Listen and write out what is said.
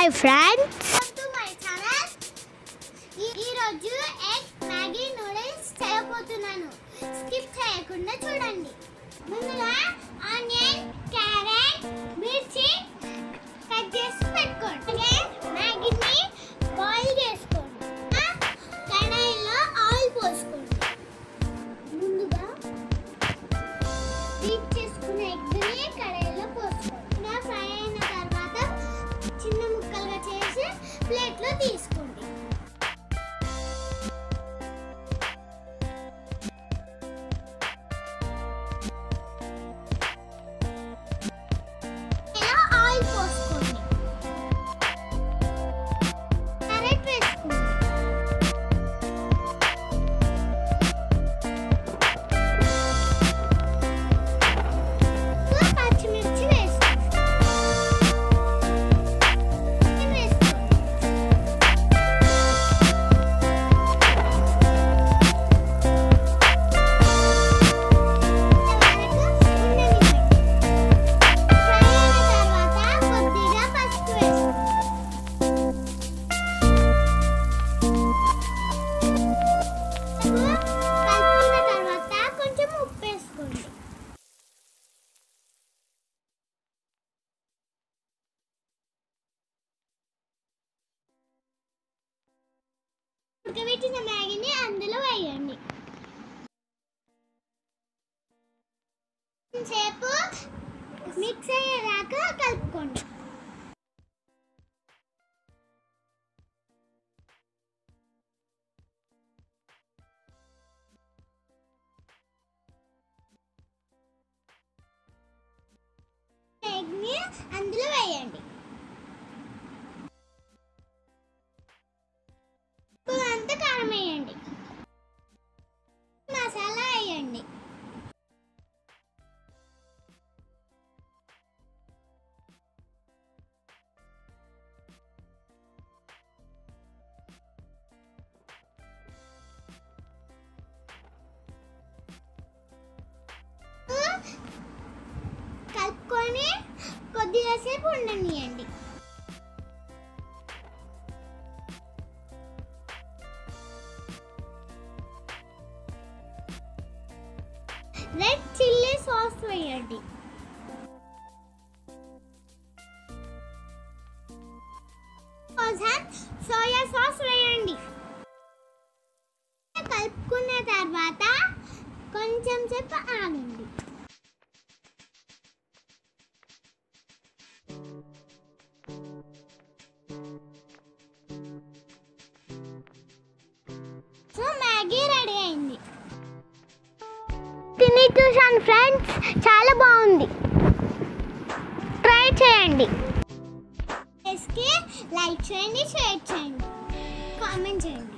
Hi friends, to my channel. ఈ రోజు egg Maggi noodles చేయబోతున్నాను. స్కిప్ చేయకుండా చూడండి. ముందుగా ఆనియన్, క్యారెట్, మిర్చి కట్ చేసి పెట్టుకోండి. మ్యాగీని బాయిల్ చేసుకోండి. కడాయిలో ఆయిల్ పోసుకోండి. ముందుగా బీట్ చేసుకున్న ఎగ్ని కడాయిలో పోసుకోండి. ఫ్రై అయిన తర్వాత చిన్న ముక్కలుగా చేసి ప్లేట్లో తీసుకోండి. ఆయిల్ పోసుకోండి. క్యారెట్ వేసుకోండి. పచ్చిమిర్చి వేసుకోండి. ఉడకబెట్టిన మ్యాగీని అందులో వేయండి. సేపు మిక్స్ అయ్యేదాకా కలుపుకోండి. ఎగ్ని అందులో వేయండి. అంతా కారం వేయండి. మసాలా వేయండి. కలుపుకొని కొద్దిగా సేపు ఉండనియండి. రెడ్ చిల్లీ సాస్ వేయండి. సోయా సాస్ వేయండి. కలుపుకున్న తర్వాత కొంచెం సేపు ఆగండి. సో మ్యాగీ రెడీ అయింది. తిని చూశాను ఫ్రెండ్స్, చాలా బాగుంది. ట్రై చేయండి. లైక్ చేయండి, షేర్ చేయండి, కామెంట్ చేయండి.